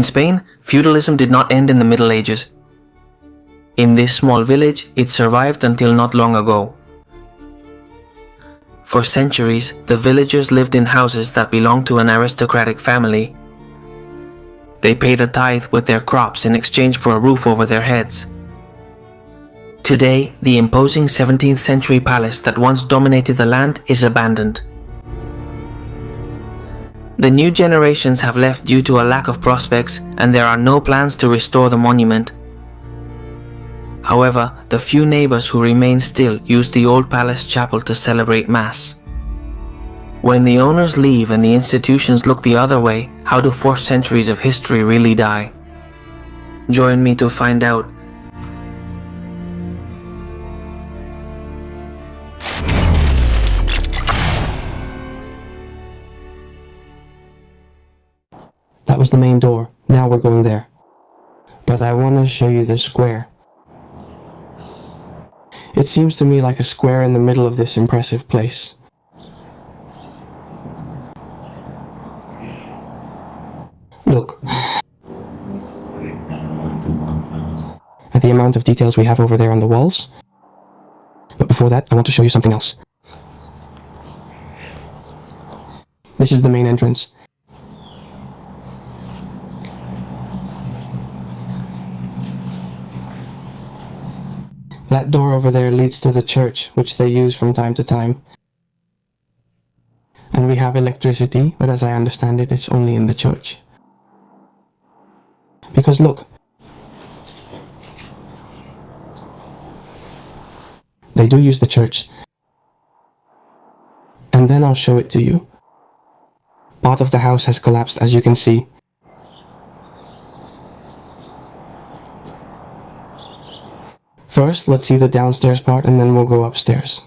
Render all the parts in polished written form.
In Spain, feudalism did not end in the Middle Ages. In this small village, it survived until not long ago. For centuries, the villagers lived in houses that belonged to an aristocratic family. They paid a tithe with their crops in exchange for a roof over their heads. Today, the imposing 17th century palace that once dominated the land is abandoned. The new generations have left due to a lack of prospects, and there are no plans to restore the monument. However, the few neighbors who remain still use the old palace chapel to celebrate Mass. When the owners leave and the institutions look the other way, how do 4 centuries of history really die? Join me to find out. That was the main door. Now we're going there. But I want to show you the square. It seems to me like a square in the middle of this impressive place. Look at the amount of details we have over there on the walls. But before that, I want to show you something else. This is the main entrance. That door over there leads to the church, which they use from time to time. And we have electricity, but as I understand it, it's only in the church. Because look, they do use the church. And then I'll show it to you. Part of the house has collapsed, as you can see. First, let's see the downstairs part, and then we'll go upstairs.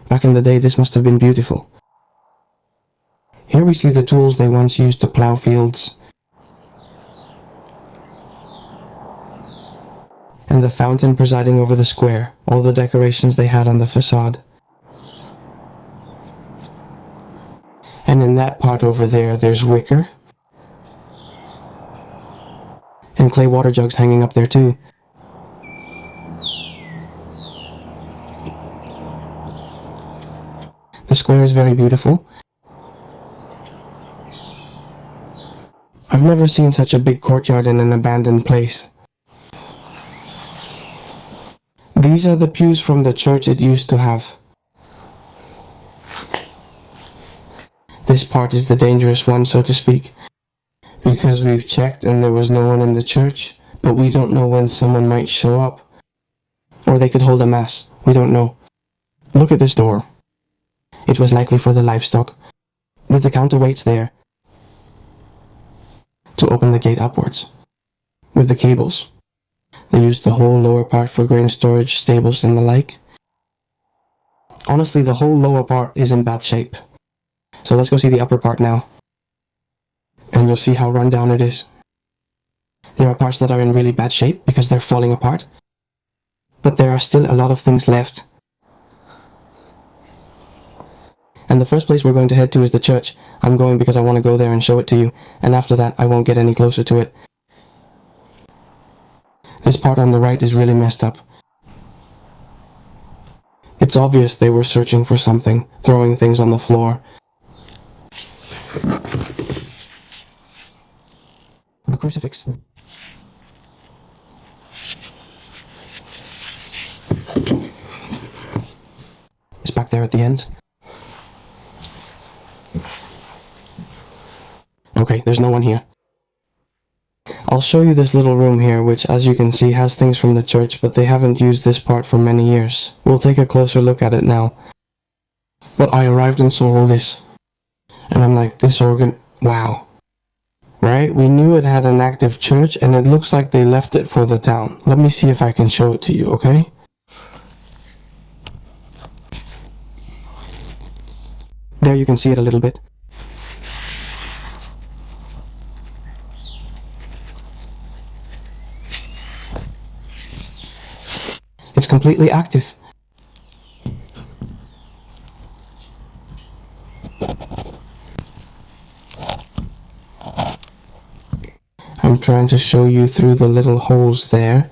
Back in the day, this must have been beautiful. Here we see the tools they once used to plow fields. And the fountain presiding over the square, all the decorations they had on the facade. And in that part over there, there's wicker. And clay water jugs hanging up there too. The square is very beautiful. I've never seen such a big courtyard in an abandoned place. These are the pews from the church it used to have. This part is the dangerous one, so to speak, because we've checked and there was no one in the church, but we don't know when someone might show up. Or they could hold a mass. We don't know. Look at this door. It was likely for the livestock, with the counterweights there, to open the gate upwards, with the cables. They used the whole lower part for grain storage, stables and the like. Honestly, the whole lower part is in bad shape. So let's go see the upper part now. And you'll see how run down it is. There are parts that are in really bad shape because they're falling apart. But there are still a lot of things left. And the first place we're going to head to is the church. I'm going because I want to go there and show it to you, and after that I won't get any closer to it. This part on the right is really messed up. It's obvious they were searching for something, throwing things on the floor. The crucifix. It's back there at the end. Okay, there's no one here. I'll show you this little room here, which, as you can see, has things from the church, but they haven't used this part for many years. We'll take a closer look at it now. But I arrived and saw all this. And I'm like, this organ, wow. Right? We knew it had an active church, and it looks like they left it for the town. Let me see if I can show it to you, okay? There you can see it a little bit. It's completely active. I'm trying to show you through the little holes there.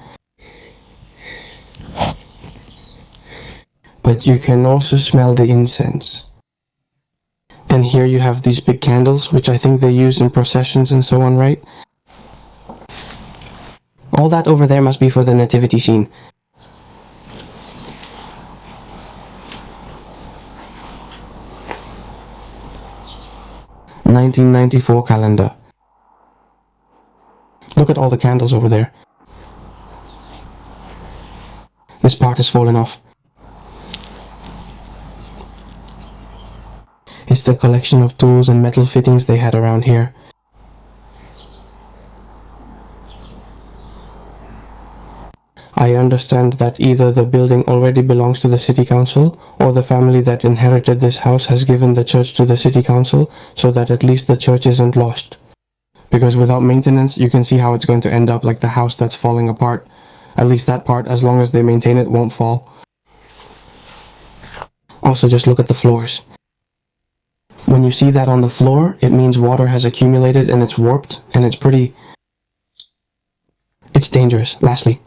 But you can also smell the incense. And here you have these big candles, which I think they use in processions and so on, right? All that over there must be for the nativity scene. "1994 calendar. Look at all the candles over there. This part has fallen off. It's the collection of tools and metal fittings they had around here. I understand that either the building already belongs to the city council, or the family that inherited this house has given the church to the city council, so that at least the church isn't lost. Because without maintenance, you can see how it's going to end up like the house that's falling apart. At least that part, as long as they maintain it, won't fall. Also, just look at the floors. When you see that on the floor, it means water has accumulated and it's warped, and it's dangerous. Lastly,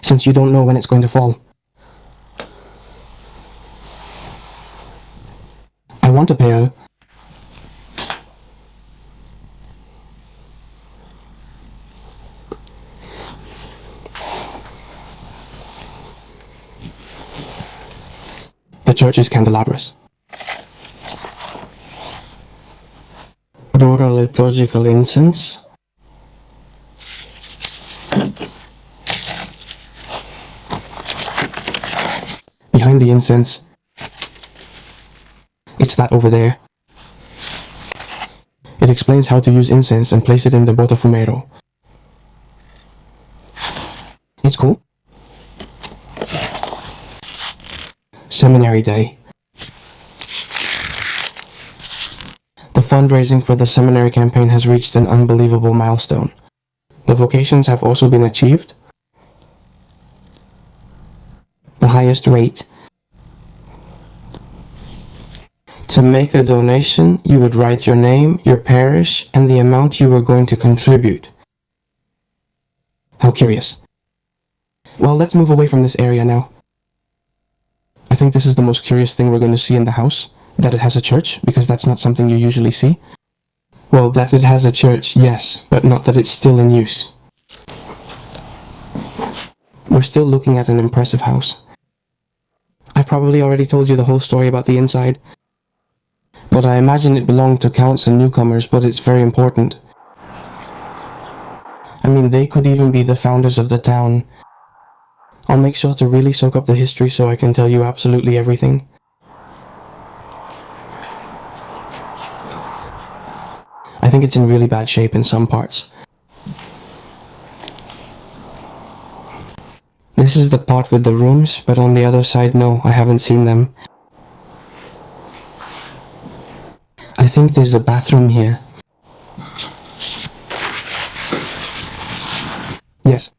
since you don't know when it's going to fall, I want to pay a... The church's candelabras. Aurora liturgical incense. Behind the incense, it's that over there. It explains how to use incense and place it in the botafumero. It's cool. Seminary Day. The fundraising for the seminary campaign has reached an unbelievable milestone. The vocations have also been achieved. The highest rate. To make a donation, you would write your name, your parish, and the amount you were going to contribute. How curious. Well, let's move away from this area now. I think this is the most curious thing we're going to see in the house, that it has a church, because that's not something you usually see. Well, that it has a church, yes, but not that it's still in use. We're still looking at an impressive house. I've probably already told you the whole story about the inside, but I imagine it belonged to counts and newcomers, but it's very important. I mean, they could even be the founders of the town. I'll make sure to really soak up the history so I can tell you absolutely everything. I think it's in really bad shape in some parts. This is the part with the rooms, but on the other side, no, I haven't seen them. I think there's a bathroom here. Yes.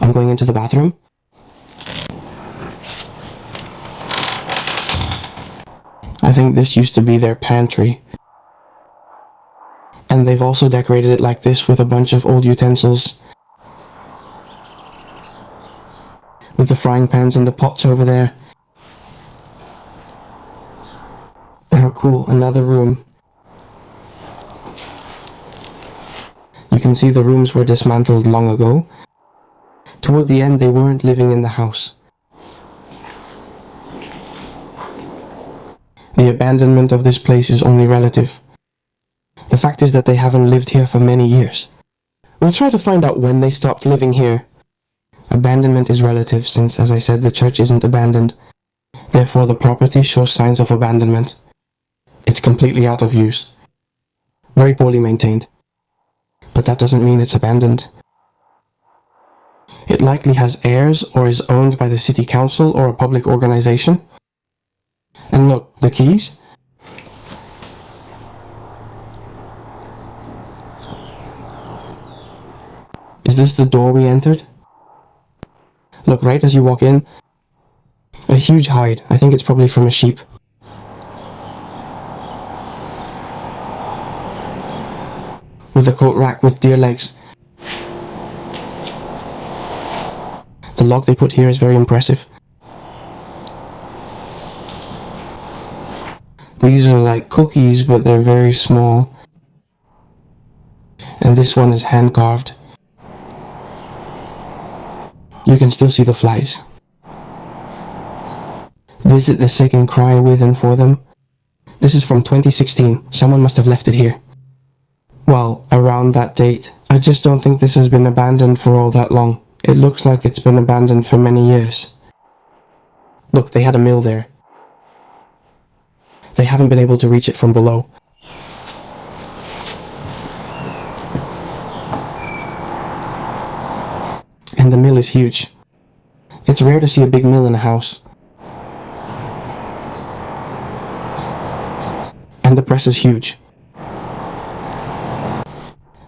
I'm going into the bathroom. I think this used to be their pantry. And they've also decorated it like this with a bunch of old utensils. With the frying pans and the pots over there. Oh cool, another room. You can see the rooms were dismantled long ago. Toward the end, they weren't living in the house. The abandonment of this place is only relative. The fact is that they haven't lived here for many years. We'll try to find out when they stopped living here. Abandonment is relative since, as I said, the church isn't abandoned. Therefore, the property shows signs of abandonment. It's completely out of use. Very poorly maintained. But that doesn't mean it's abandoned. It likely has heirs or is owned by the city council or a public organization. And look, the keys? Is this the door we entered? Look, right as you walk in, a huge hide. I think it's probably from a sheep. with a coat rack with deer legs. The log they put here is very impressive. These are like cookies, but they're very small. And this one is hand carved. You can still see the flies. Visit the sick and cry with and for them. This is from 2016. Someone must have left it here. Well, around that date. I just don't think this has been abandoned for all that long. It looks like it's been abandoned for many years. Look, they had a mill there. They haven't been able to reach it from below. And the mill is huge. It's rare to see a big mill in a house. And the press is huge.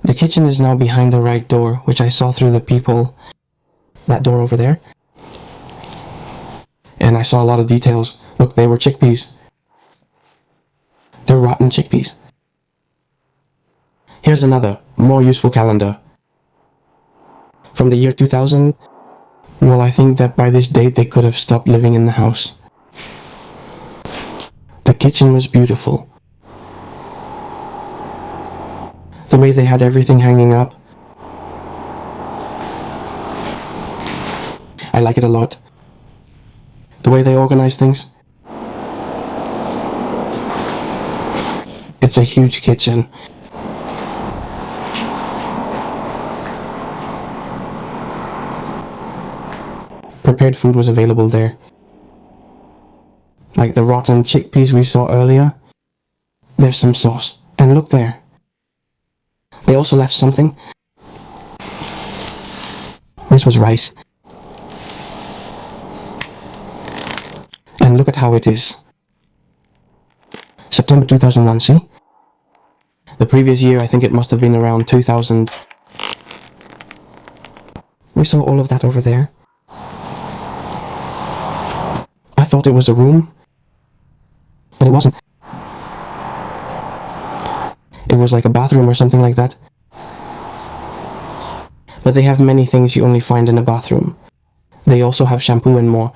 The kitchen is now behind the right door, which I saw through the peephole. That door over there. And I saw a lot of details. Look, they were chickpeas. They're rotten chickpeas. Here's another, more useful calendar. From the year 2000. Well, I think that by this date they could have stopped living in the house. The kitchen was beautiful. The way they had everything hanging up. I like it a lot. The way they organize things. It's a huge kitchen. Prepared food was available there. Like the rotten chickpeas we saw earlier. There's some sauce. And look there. They also left something. This was rice. And look at how it is. September 2001, see? The previous year, I think it must have been around 2000. We saw all of that over there. I thought it was a room, but it wasn't. It was like a bathroom or something like that. But they have many things you only find in a bathroom. They also have shampoo and more.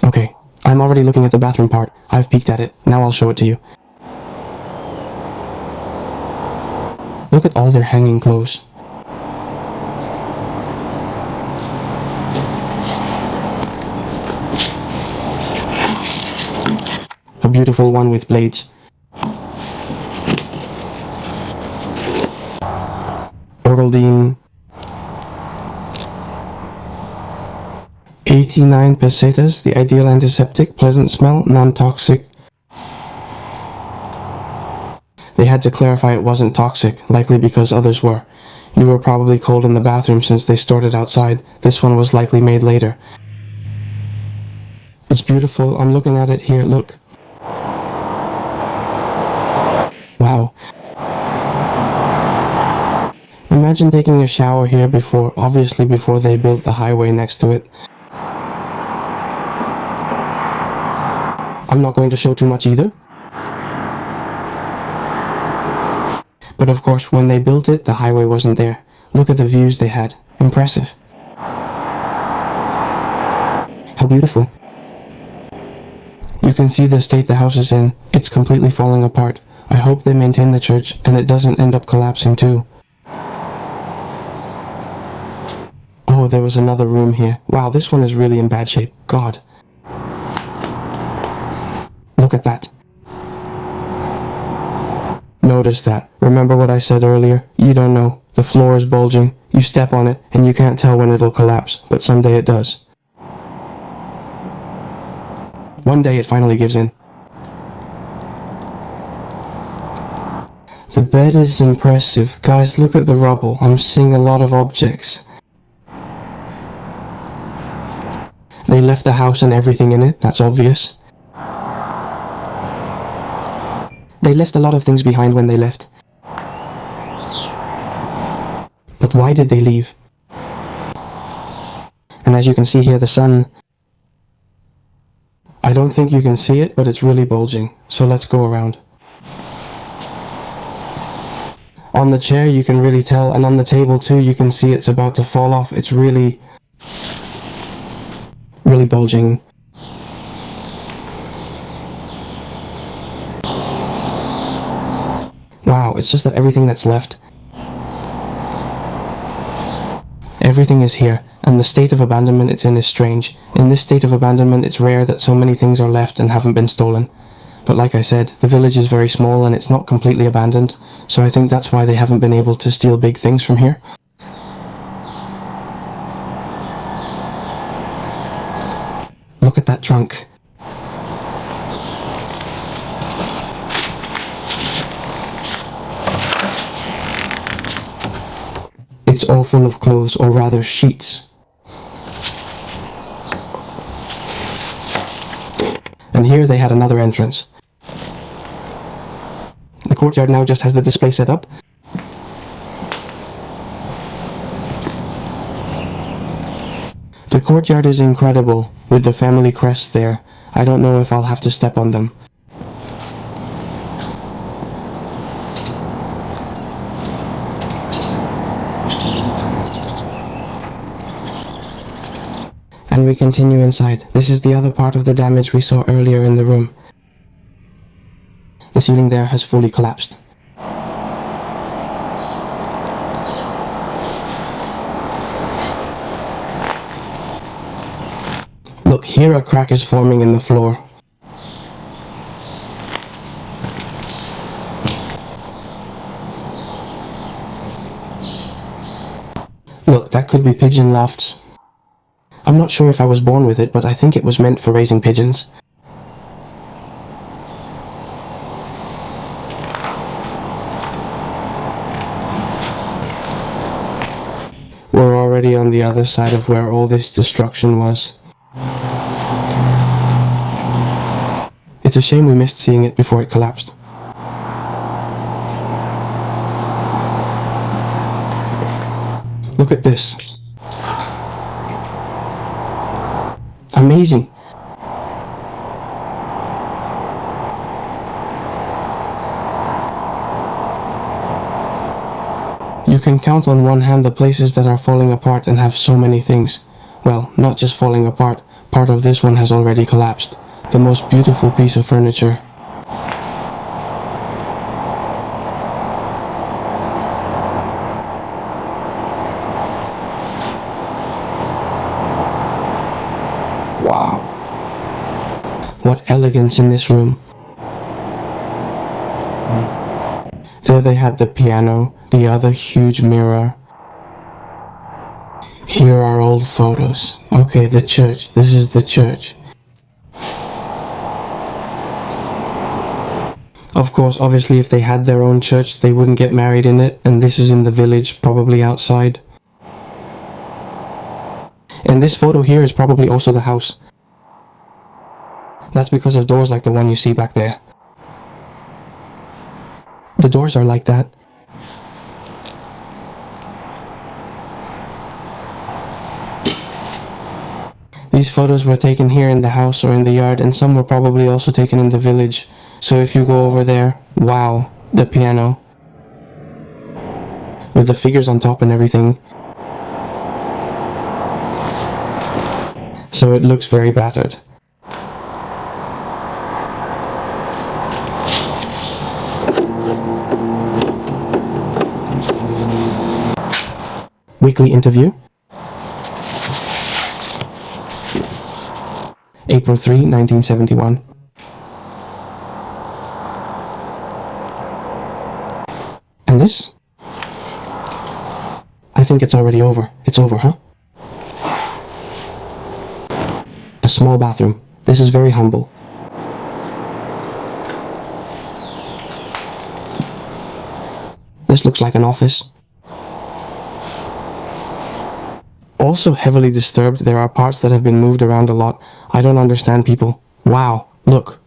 Okay, I'm already looking at the bathroom part. I've peeked at it. Now I'll show it to you. Look at all their hanging clothes. A beautiful one with blades. Oral-Dean. 89 pesetas, the ideal antiseptic, pleasant smell, non-toxic. They had to clarify it wasn't toxic, likely because others were. You were probably cold in the bathroom since they stored it outside. This one was likely made later. It's beautiful. I'm looking at it here, look. Wow. Imagine taking a shower here obviously before they built the highway next to it. I'm not going to show too much either. But of course, when they built it, the highway wasn't there. Look at the views they had. Impressive. How beautiful. You can see the state the house is in. It's completely falling apart. I hope they maintain the church and it doesn't end up collapsing too. Oh, there was another room here. Wow, this one is really in bad shape. God. Look at that. Notice that. Remember what I said earlier? You don't know. The floor is bulging. You step on it, and you can't tell when it'll collapse, but someday it does. One day it finally gives in. The bed is impressive. Guys, look at the rubble. I'm seeing a lot of objects. They left the house and everything in it, that's obvious. They left a lot of things behind when they left. But why did they leave? And as you can see here, the sun... I don't think you can see it, but it's really bulging. So let's go around. On the chair you can really tell, and on the table too you can see it's about to fall off. It's really bulging. Wow, it's just that everything that's left. Everything is here, and the state of abandonment it's in is strange. In this state of abandonment, it's rare that so many things are left and haven't been stolen. But like I said, the village is very small and it's not completely abandoned, so I think that's why they haven't been able to steal big things from here. Look at that trunk. It's all full of clothes, or rather sheets. And here they had another entrance. The courtyard now just has the display set up. The courtyard is incredible, with the family crests there. I don't know if I'll have to step on them. And we continue inside. This is the other part of the damage we saw earlier in the room. The ceiling there has fully collapsed. Look, here a crack is forming in the floor. Look, that could be pigeon lofts. I'm not sure if I was born with it, but I think it was meant for raising pigeons. We're already on the other side of where all this destruction was. It's a shame we missed seeing it before it collapsed. Look at this. Amazing. You can count on one hand the places that are falling apart and have so many things. Well, not just falling apart, part of this one has already collapsed. The most beautiful piece of furniture. Wow. What elegance in this room. There they had the piano, the other huge mirror. Here are old photos. Okay, the church. This is the church. Of course, obviously if they had their own church, they wouldn't get married in it, and this is in the village, probably outside. And this photo here is probably also the house. That's because of doors like the one you see back there. The doors are like that. These photos were taken here in the house or in the yard, and some were probably also taken in the village. So if you go over there, wow, the piano. With the figures on top and everything. So it looks very battered. Weekly interview. April 3, 1971. And this? I think it's already over. It's over, huh? A small bathroom. This is very humble. This looks like an office. Also heavily disturbed, there are parts that have been moved around a lot. I don't understand people. Wow, look.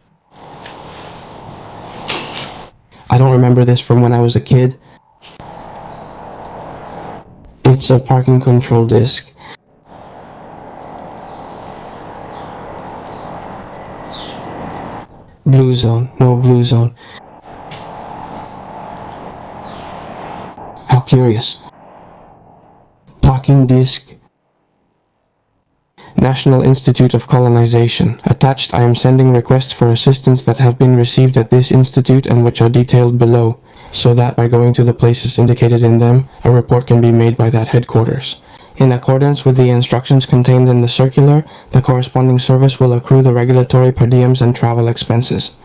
I don't remember this from when I was a kid. It's a parking control disc. Blue zone, no blue zone. Curious. Parking disc. National Institute of Colonization. Attached, I am sending requests for assistance that have been received at this institute and which are detailed below, so that by going to the places indicated in them, a report can be made by that headquarters. In accordance with the instructions contained in the circular, the corresponding service will accrue the regulatory per diems and travel expenses.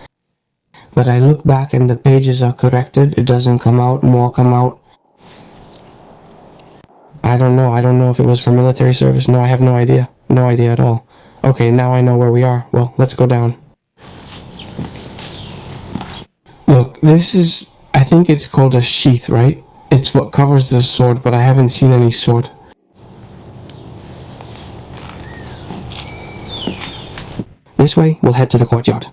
But I look back and the pages are corrected, it doesn't come out, more come out. I don't know if it was for military service. No, I have no idea. No idea at all. Okay, now I know where we are. Well, let's go down. Look, this is, I think it's called a sheath, right? It's what covers the sword, but I haven't seen any sword. This way, we'll head to the courtyard.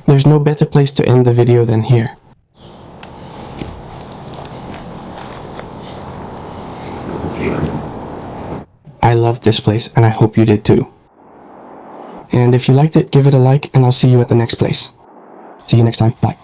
There's no better place to end the video than here. I loved this place, and I hope you did too. And if you liked it, give it a like, and I'll see you at the next place. See you next time. Bye.